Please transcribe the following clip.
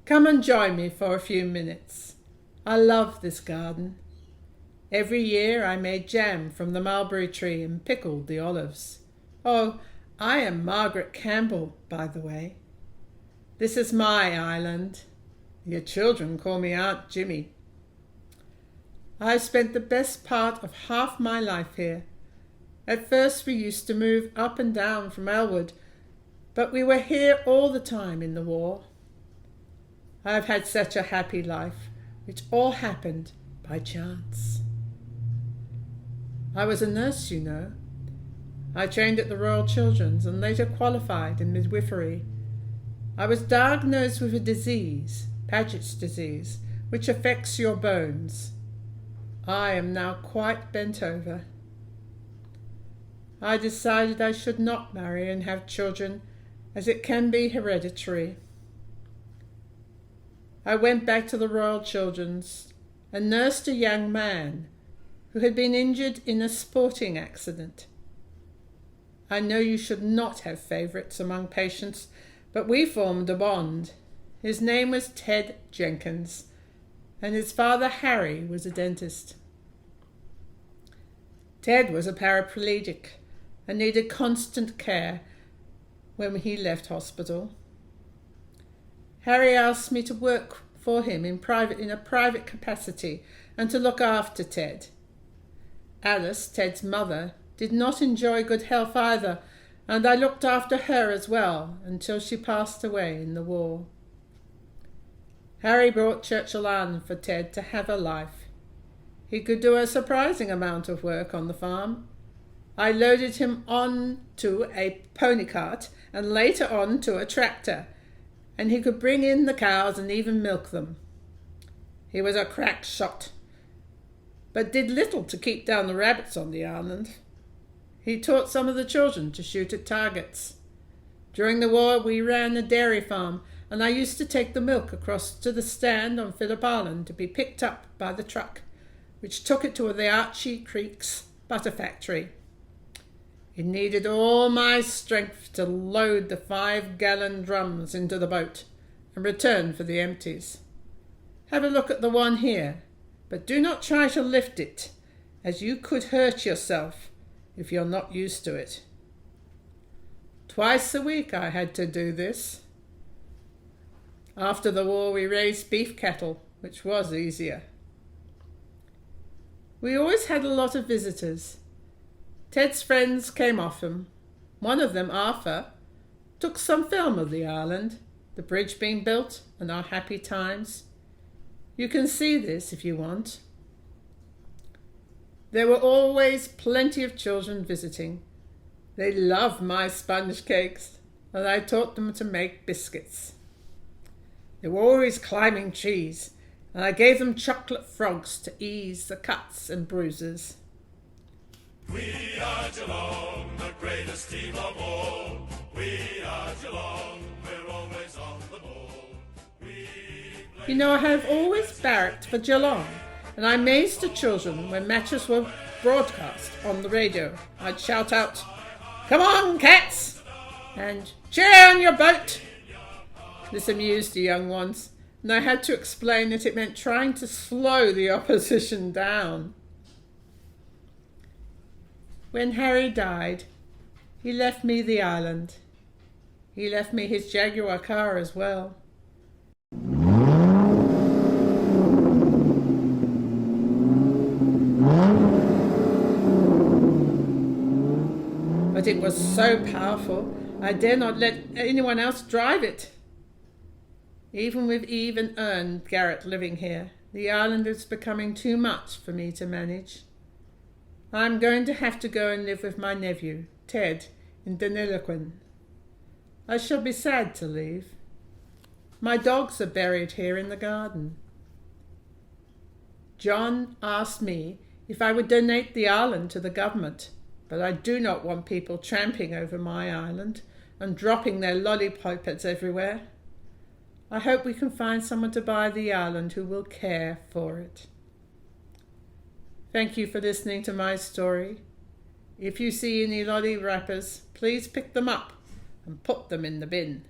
Come and join me for a few minutes. I love this garden. Every year I made jam from the mulberry tree and pickled the olives. Oh, I am Margaret Campbell, by the way. This is my island. Your children call me Aunt Jimmy. I've spent the best part of half my life here. At first we used to move up and down from Elwood, but we were here all the time in the war. I've had such a happy life, which all happened by chance. I was a nurse, you know. I trained at the Royal Children's and later qualified in midwifery. I was diagnosed with a disease, Paget's disease, which affects your bones. I am now quite bent over. I decided I should not marry and have children, as it can be hereditary. I went back to the Royal Children's and nursed a young man who had been injured in a sporting accident. I know you should not have favourites among patients, but we formed a bond. His name was Ted Jenkins, and his father Harry was a dentist. Ted was a paraplegic and needed constant care when he left hospital. Harry asked me to work for him in a private capacity and to look after Ted. Alice, Ted's mother, did not enjoy good health either, and I looked after her as well until she passed away in the war. Harry brought Churchill Island for Ted to have a life. He could do a surprising amount of work on the farm. I loaded him on to a pony cart and later on to a tractor, and he could bring in the cows and even milk them. He was a crack shot, but did little to keep down the rabbits on the island. He taught some of the children to shoot at targets. During the war we ran a dairy farm, and I used to take the milk across to the stand on Phillip Island to be picked up by the truck, which took it to the Archie Creek's butter factory. It needed all my strength to load the 5-gallon drums into the boat and return for the empties. Have a look at the one here, but do not try to lift it, as you could hurt yourself if you're not used to it. Twice a week I had to do this. After the war we raised beef cattle, which was easier. We always had a lot of visitors. Ted's friends came often. One of them, Arthur, took some film of the island, the bridge being built, and our happy times. You can see this if you want. There were always plenty of children visiting. They loved my sponge cakes, and I taught them to make biscuits. They were always climbing trees, and I gave them chocolate frogs to ease the cuts and bruises. We are Geelong, the greatest team of all. We are Geelong, we're always on the ball. You know, I have always barracked for Geelong, and I amazed the children when matches were broadcast on the radio. I'd shout out, "Come on, cats!" and "Cheer on your boat!" This amused the young ones, and I had to explain that it meant trying to slow the opposition down. When Harry died, he left me the island. He left me his Jaguar car as well. But it was so powerful, I dare not let anyone else drive it. Even with Eve and Ern Garrett living here, the island is becoming too much for me to manage. I'm going to have to go and live with my nephew, Ted, in Deniliquin. I shall be sad to leave. My dogs are buried here in the garden. John asked me if I would donate the island to the government, but I do not want people tramping over my island and dropping their lollipops everywhere. I hope we can find someone to buy the island who will care for it. Thank you for listening to my story. If you see any lolly wrappers, please pick them up and put them in the bin.